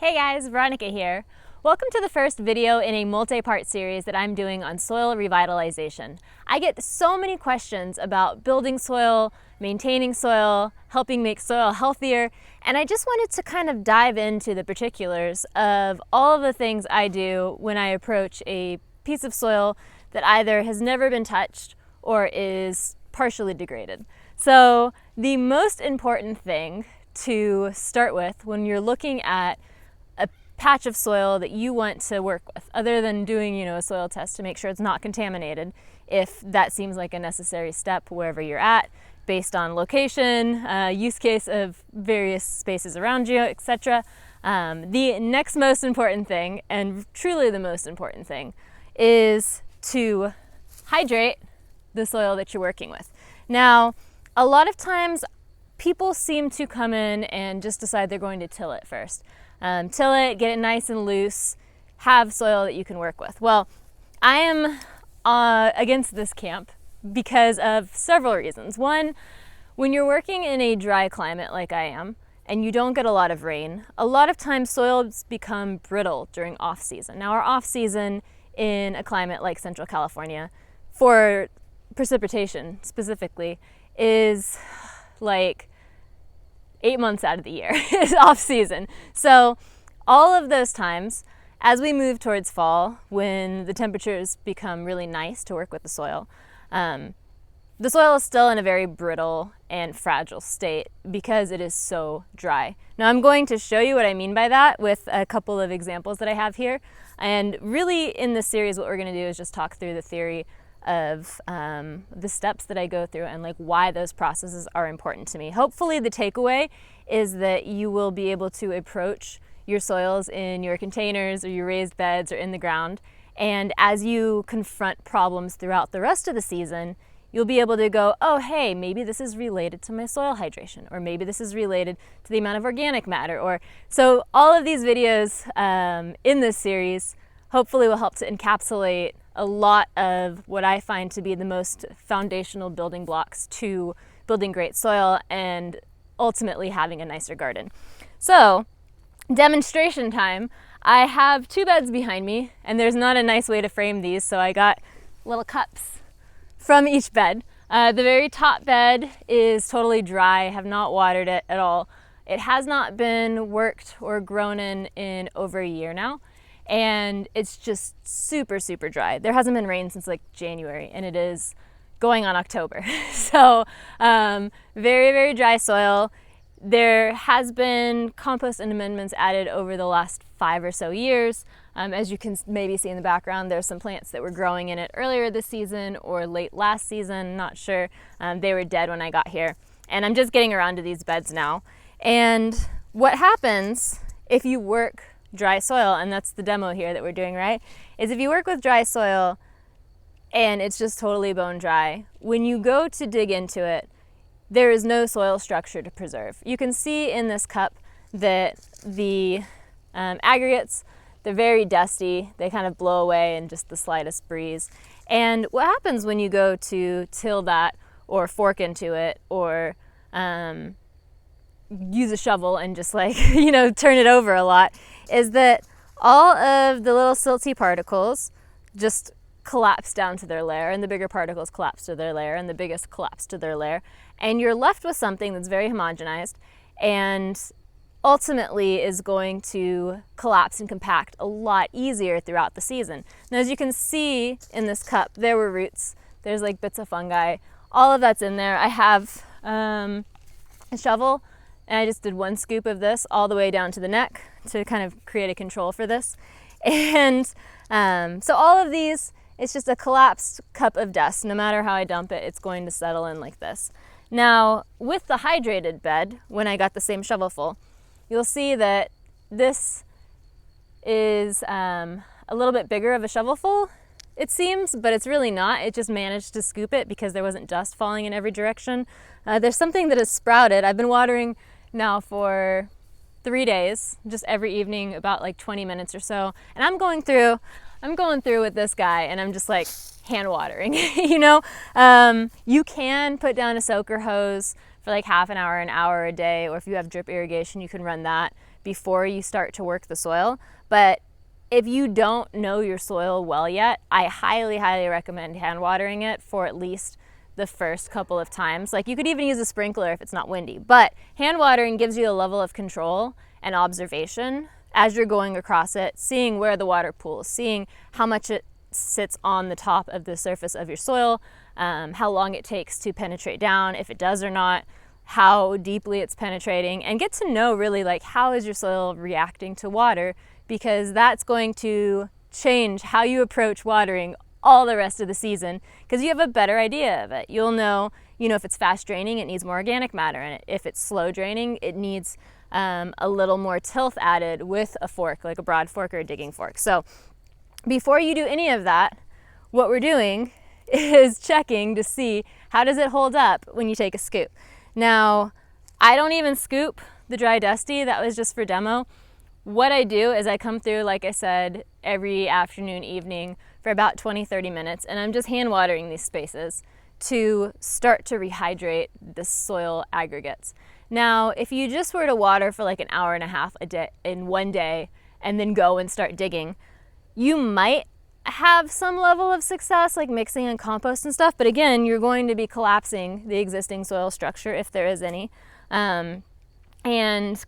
Hey guys, Veronica here. Welcome to the first video in a multi-part series that I'm doing on soil revitalization. I get so many questions about building soil, maintaining soil, helping make soil healthier, and I just wanted to kind of dive into the particulars of all of the things I do when I approach a piece of soil that either has never been touched or is partially degraded. So the most important thing to start with when you're looking at a patch of soil that you want to work with, other than doing, a soil test to make sure it's not contaminated, if that seems like a necessary step wherever you're at, based on location, use case of various spaces around you, etc. The next most important thing, and truly the most important thing, is to hydrate the soil that you're working with. Now, a lot of times people seem to come in and just decide they're going to till it first. Till it, get it nice and loose, have soil that you can work with. Well, I am against this camp because of several reasons. One, when you're working in a dry climate like I am, and you don't get a lot of rain, a lot of times soils become brittle during off-season. Now, our off-season in a climate like Central California, for precipitation specifically, is like 8 months out of the year is off season. So all of those times, as we move towards fall, when the temperatures become really nice to work with the soil is still in a very brittle and fragile state because it is so dry. Now I'm going to show you what I mean by that with a couple of examples that I have here. And really in this series, what we're going to do is just talk through the theory of the steps that I go through and like why those processes are important to me. Hopefully the takeaway is that you will be able to approach your soils in your containers or your raised beds or in the ground, and as you confront problems throughout the rest of the season, you'll be able to go, oh hey, maybe this is related to my soil hydration, or maybe this is related to the amount of organic matter. Or so all of these videos in this series hopefully will help to encapsulate a lot of what I find to be the most foundational building blocks to building great soil and ultimately having a nicer garden. So, demonstration time. I have 2 beds behind me, and there's not a nice way to frame these, so I got little cups from each bed. The very top bed is totally dry. I have not watered it at all. It has not been worked or grown in over a year now. And it's just super, super dry. There hasn't been rain since like January, and it is going on October. So very, very dry soil. There has been compost and amendments added over the last 5 or so years. As you can maybe see in the background, there's some plants that were growing in it earlier this season or late last season, not sure. They were dead when I got here. And I'm just getting around to these beds now. And what happens if you work dry soil, and that's the demo here that we're doing, right, is if you work with dry soil and it's just totally bone dry, when you go to dig into it, there is no soil structure to preserve. You can see in this cup that the aggregates, they're very dusty. They kind of blow away in just the slightest breeze. And what happens when you go to till that or fork into it or use a shovel and just like, turn it over a lot, is that all of the little silty particles just collapse down to their layer, and the bigger particles collapse to their layer, and the biggest collapse to their layer, and you're left with something that's very homogenized and ultimately is going to collapse and compact a lot easier throughout the season. Now, as you can see in this cup, there were roots, there's like bits of fungi, all of that's in there. I have a shovel, and I just did 1 scoop of this all the way down to the neck to kind of create a control for this. And so all of these, it's just a collapsed cup of dust. No matter how I dump it, it's going to settle in like this. Now, with the hydrated bed, when I got the same shovelful, you'll see that this is a little bit bigger of a shovelful, it seems, but it's really not. It just managed to scoop it because there wasn't dust falling in every direction. There's something that has sprouted. I've been watering now for 3 days, just every evening, about like 20 minutes or so. And I'm going through with this guy, and I'm just like hand watering, You can put down a soaker hose for like half an hour a day, or if you have drip irrigation, you can run that before you start to work the soil. But if you don't know your soil well yet, I highly, highly recommend hand watering it for at least the first couple of times. Like, you could even use a sprinkler if it's not windy, but hand watering gives you a level of control and observation as you're going across it, seeing where the water pools, seeing how much it sits on the top of the surface of your soil, how long it takes to penetrate down, if it does or not, how deeply it's penetrating, and get to know really like how is your soil reacting to water, because that's going to change how you approach watering all the rest of the season, because you have a better idea of it. You'll know, if it's fast draining, it needs more organic matter in it. If it's slow draining, it needs a little more tilth added with a fork, like a broad fork or a digging fork. So before you do any of that, what we're doing is checking to see how does it hold up when you take a scoop. Now, I don't even scoop the dry dusty. That was just for demo. What I do is I come through, like I said, every afternoon, evening for about 20-30 minutes, and I'm just hand watering these spaces to start to rehydrate the soil aggregates. Now, if you just were to water for like an hour and a half a day in one day and then go and start digging, you might have some level of success, like mixing in compost and stuff, but again, you're going to be collapsing the existing soil structure, if there is any, and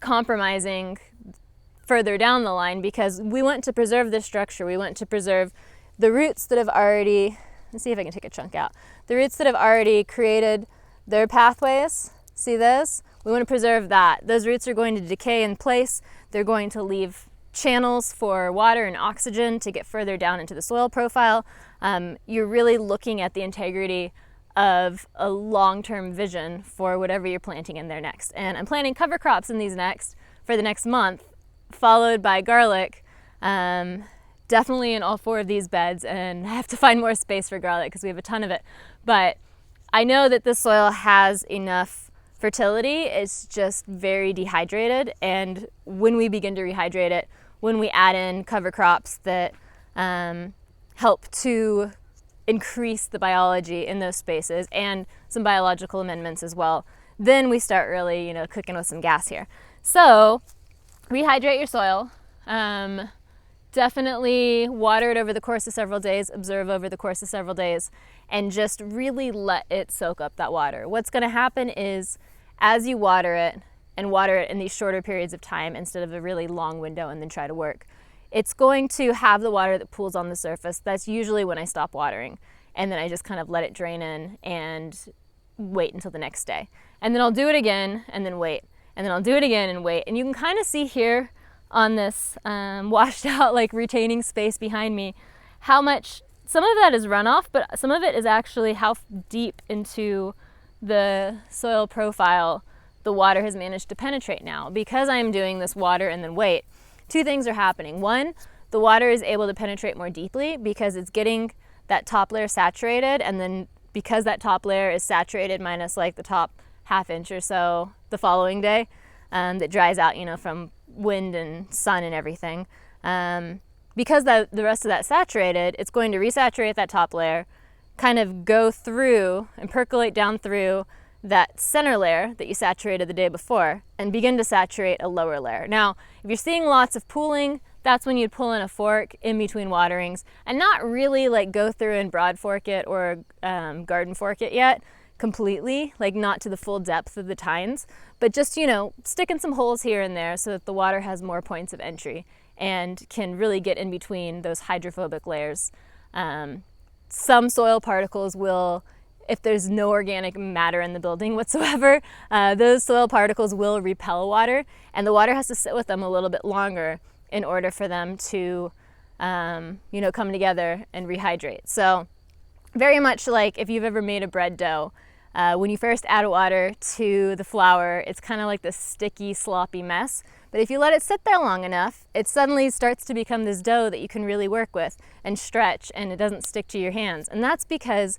compromising further down the line, because we want to preserve this structure. We want to preserve the roots that have already, let's see if I can take a chunk out, the roots that have already created their pathways. See this? We want to preserve that. Those roots are going to decay in place. They're going to leave channels for water and oxygen to get further down into the soil profile. You're really looking at the integrity of a long-term vision for whatever you're planting in there next. And I'm planting cover crops in these next for the next month, followed by garlic, definitely in all 4 of these beds, and I have to find more space for garlic because we have a ton of it. But I know that this soil has enough fertility. It's just very dehydrated, and when we begin to rehydrate it, when we add in cover crops that help to increase the biology in those spaces and some biological amendments as well, then we start really, cooking with some gas here. So rehydrate your soil. Definitely water it over the course of several days, observe over the course of several days, and just really let it soak up that water. What's going to happen is, as you water it, and water it in these shorter periods of time instead of a really long window and then try to work, it's going to have the water that pools on the surface. That's usually when I stop watering, and then I just kind of let it drain in and wait until the next day. And then I'll do it again and then wait, and then I'll do it again and wait. And you can kind of see here on this washed out like retaining space behind me how much, some of that is runoff, but some of it is actually how deep into the soil profile the water has managed to penetrate now. Because I'm doing this water and then wait, 2 things are happening. One, the water is able to penetrate more deeply because it's getting that top layer saturated, and then because that top layer is saturated minus like the top ½ inch or so the following day, that dries out, from wind and sun and everything. Because the rest of that's saturated, it's going to resaturate that top layer, kind of go through and percolate down through that center layer that you saturated the day before and begin to saturate a lower layer. Now, if you're seeing lots of pooling, that's when you'd pull in a fork in between waterings and not really like go through and broad fork it or garden fork it yet completely, like not to the full depth of the tines, but just, sticking some holes here and there so that the water has more points of entry and can really get in between those hydrophobic layers. Some soil particles will, if there's no organic matter in the building whatsoever, those soil particles will repel water, and the water has to sit with them a little bit longer in order for them to, come together and rehydrate. So very much like if you've ever made a bread dough, when you first add water to the flour, it's kind of like this sticky, sloppy mess. But if you let it sit there long enough, it suddenly starts to become this dough that you can really work with and stretch, and it doesn't stick to your hands. And that's because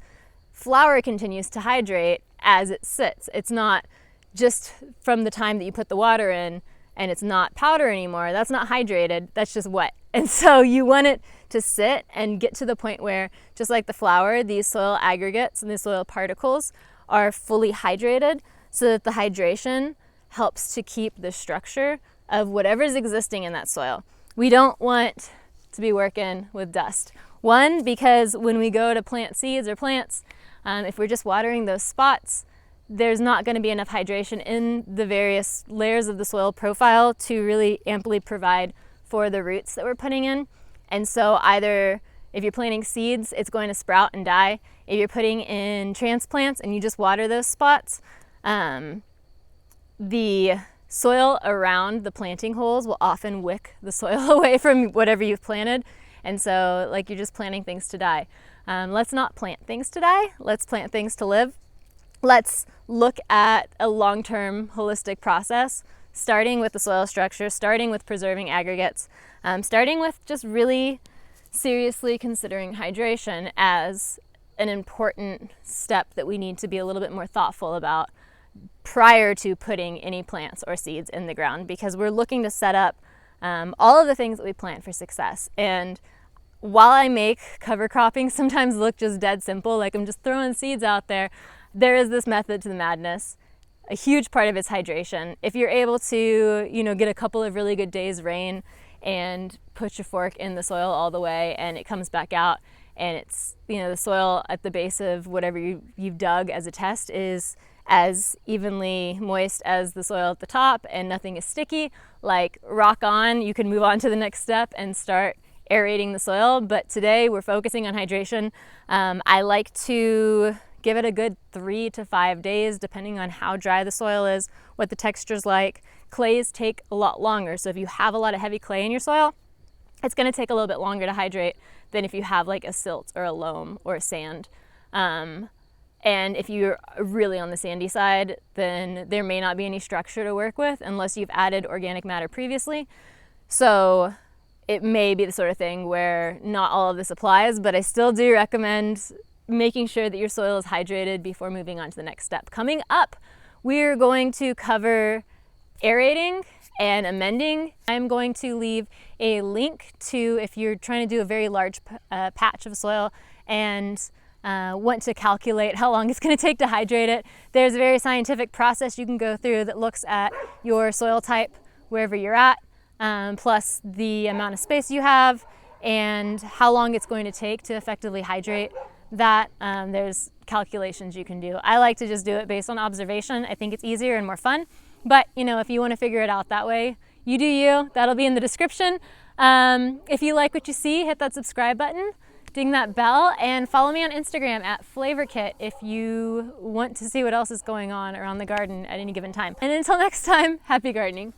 flour continues to hydrate as it sits. It's not just from the time that you put the water in and it's not powder anymore. That's not hydrated, that's just wet. And so you want it to sit and get to the point where, just like the flour, these soil aggregates and these soil particles are fully hydrated, so that the hydration helps to keep the structure of whatever's existing in that soil. We don't want to be working with dust. One, because when we go to plant seeds or plants, if we're just watering those spots, there's not going to be enough hydration in the various layers of the soil profile to really amply provide for the roots that we're putting in. And so either if you're planting seeds, it's going to sprout and die. If you're putting in transplants and you just water those spots, the soil around the planting holes will often wick the soil away from whatever you've planted. And so like you're just planting things to die. Let's not plant things to die. Let's plant things to live. Let's look at a long-term holistic process, starting with the soil structure, starting with preserving aggregates, starting with just really seriously considering hydration as an important step that we need to be a little bit more thoughtful about prior to putting any plants or seeds in the ground, because we're looking to set up all of the things that we plant for success. And while I make cover cropping sometimes look just dead simple, like I'm just throwing seeds out there, there is this method to the madness. A huge part of it's hydration. If you're able to, get a couple of really good days rain and put your fork in the soil all the way and it comes back out and it's, the soil at the base of whatever you've dug as a test is as evenly moist as the soil at the top and nothing is sticky, like rock on, you can move on to the next step and start aerating the soil. But today we're focusing on hydration. I like to give it a good 3 to 5 days, depending on how dry the soil is, what the texture's like. Clays take a lot longer. So if you have a lot of heavy clay in your soil, it's gonna take a little bit longer to hydrate than if you have like a silt or a loam or a sand. And if you're really on the sandy side, then there may not be any structure to work with unless you've added organic matter previously. So it may be the sort of thing where not all of this applies, but I still do recommend making sure that your soil is hydrated before moving on to the next step. Coming up, we're going to cover aerating and amending. I'm going to leave a link to, if you're trying to do a very large patch of soil and want to calculate how long it's going to take to hydrate it, there's a very scientific process you can go through that looks at your soil type wherever you're at, plus the amount of space you have and how long it's going to take to effectively hydrate that. There's calculations you can do. I like to just do it based on observation. I think it's easier and more fun. But if you want to figure it out that way, you do you. That'll be in the description. If you like what you see, hit that subscribe button, ding that bell, and follow me on Instagram at FlavorKit if you want to see what else is going on around the garden at any given time. And until next time, happy gardening.